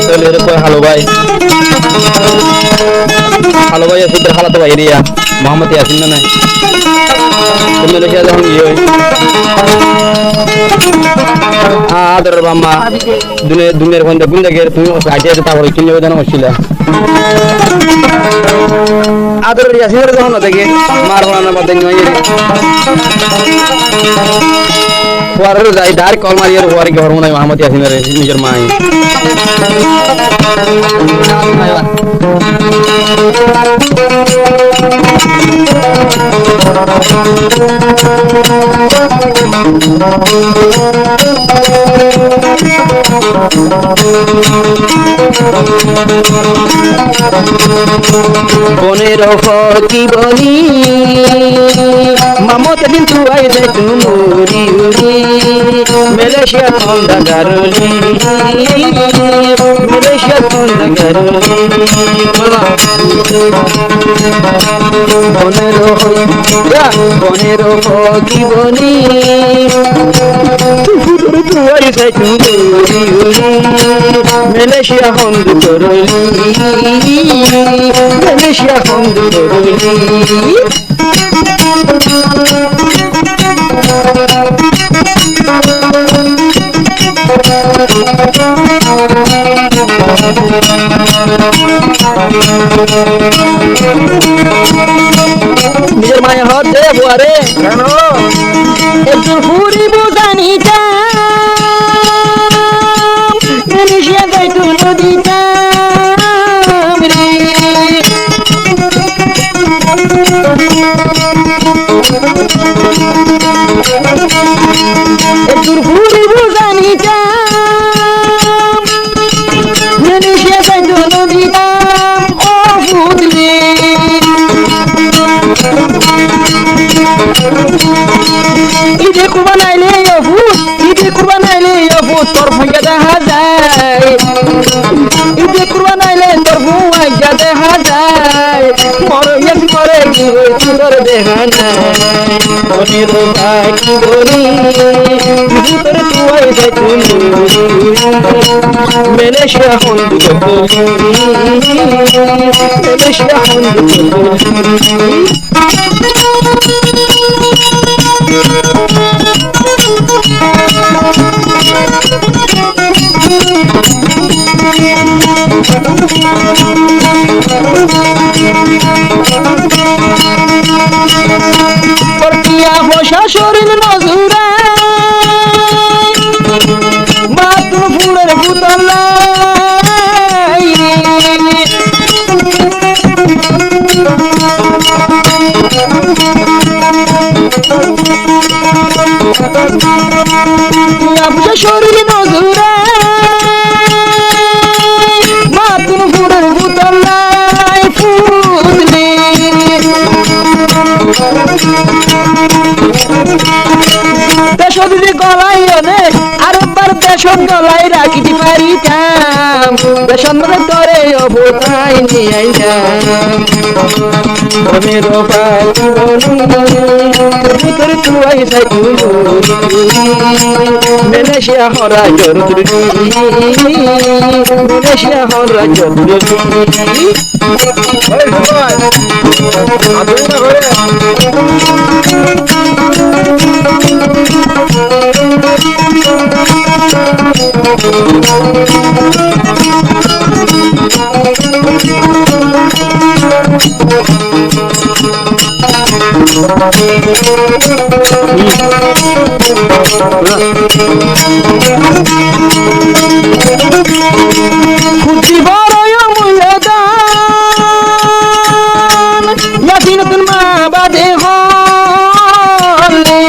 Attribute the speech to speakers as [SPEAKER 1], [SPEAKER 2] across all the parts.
[SPEAKER 1] চলে কয় হ্যালো ভাই আছে তোর খালাতো ভাই রিয়া মোহাম্মদ ইয়াসিন না নাই তুমি লেখা যখন গিয়ে আদর বাম্মা দুনিয়ার ফোন দেখুন দেখে তুমি আইতে তারপরে কিনে জানা হচ্ছিল আদর ইয়াসিনের যখন দেখে মার বানা বাদে নয় পরের যাই ডার কল মারিয়ার পরে কি হরমোন মোহাম্মদ ইয়াসিনের নিজের মাই বনের কি বলি মামত দিন তু আই দে তুমুরি উরি মালয়েশিয়া তন্দা গারলি মালয়েশিয়া তন্দা গারলি বনের কি বলি তু আই দে তুমুরি উরি মালয়েশিয়া হন্দ করলি মালয়েশিয়া হন্দ করলি নিজের মায়া হত দে বুয়ারে কেন একটু ফুরি বুঝানি মালয়েশিয়া যাইতো নদীটা একটু ফুরি বুঝানি মালয়েশিয়া যাইতো নদীটা ও বুঝলি ঈদে কুরবান আইলে তোর ভাইয়া দেখা যায় ঈদে কুরবান আইলে তোর ভাইয়া দেখা যায় মরে তোর দেখা নাই মনের ভাই কি বলি ভিতর তুই যাই তুমি মালয়েশিয়া হন্দ মালয়েশিয়া হন্দ পরকিয়া বসা শরীর নজুরা মাত্র ফুলের পুতলা শরীর নজুরা মাত্র ফুলের পুতলা ফুললি দেশে গলায় অনেক আরেকবার দেশন গলায় রাখিতে পারিতাম দেশন তরে অবতাই নিয়ে মনের ভিতর তুই যাই মালয়েশিয়া হরা জরুরি মালয়েশিয়া হরা জরুরি খুঁজি বড় মূল্যদান ইয়াসিন নতুন মা বাদে হলে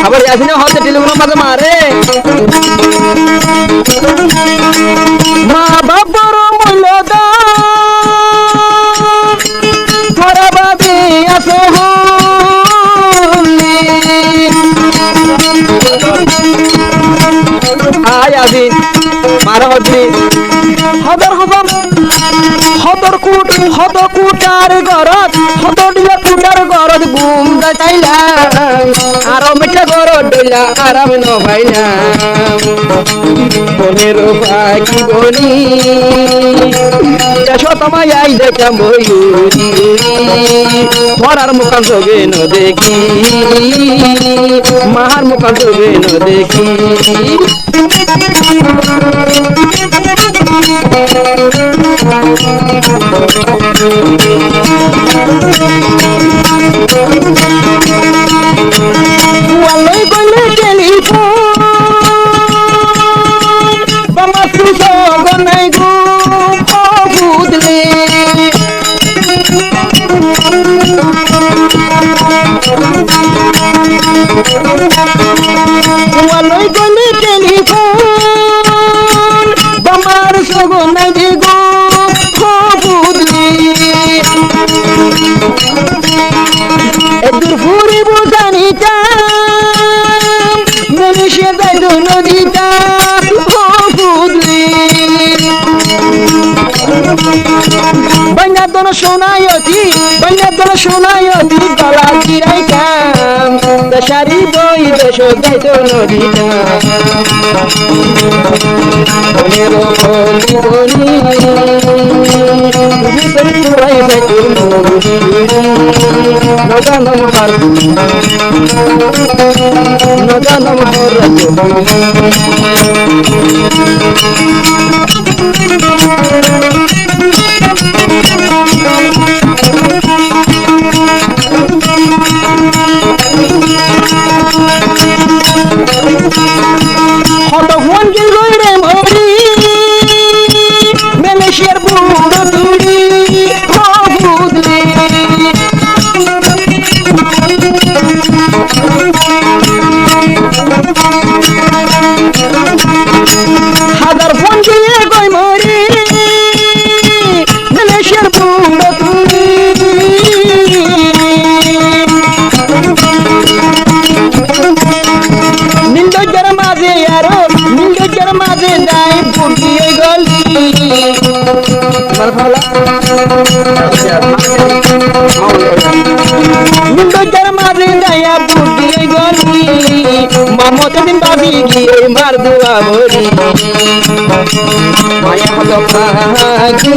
[SPEAKER 1] আবার ইয়াসিনে হতে টেলিফোন মাঝে মারে মা বাবার মূল্যদান তোরা বাদে আছে হলে আয় আদিন মারা হচ্ছে হদর কুটার গরজ হদর কুটার গরজ গুম বানাইলাম আরো মিঠা গরো ডইলা আরাম ন ভাইলাম মনের পাখি বলি এসো তোমায় আই দেখাম ময়ূরি মরার মুখান যোগে ন দেখি মাহার মুখান যোগে ন দেখি Walay gole telephone Bama suso gonay go budle Walay gole telephone Bama suso gonay go budle Edur furi budanita Manisha daido nodita budli Banyadono shonayoti Gala kirai kam Dashari boi desho daido nodita Onero boli boli Biberi turai daido nodita Nodanam har Nodanam har Hoto huan ki roire mori Malaysia buro turi ho budli Hadar huan ki goi mori Malaysia buro turi Nindo jarmaze yaro Nindo jarmaze dai buki goli Marfala Nindo jarmaze dai buki goli Mamot din babi gi mar dua bori Maya holo pagi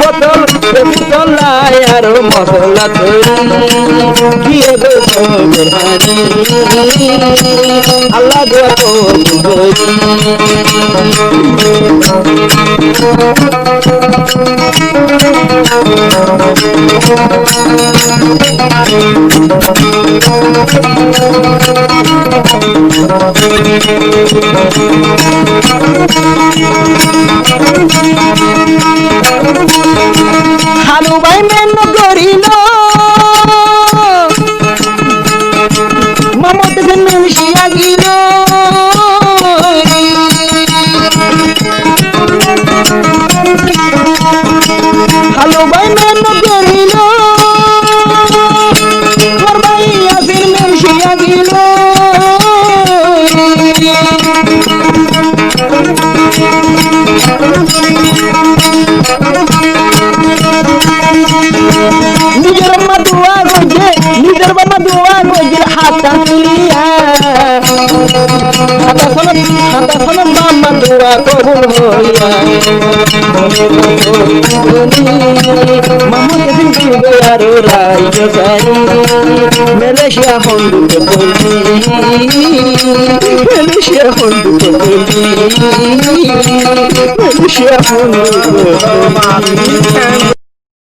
[SPEAKER 1] botol la yaro masala tori Giye go berhani Allah dua ko bori Halu bai men gorilo Mamot din siya gilo Halu bai men gorilo Korbai asir men siya gilo Nijar madua goje hata milia hata sana mama dua kabul hoya mama kedin jigo yaro rai jari Malaysia hondu kebuli Malaysia hondu kebuli Malaysia hondu kebuli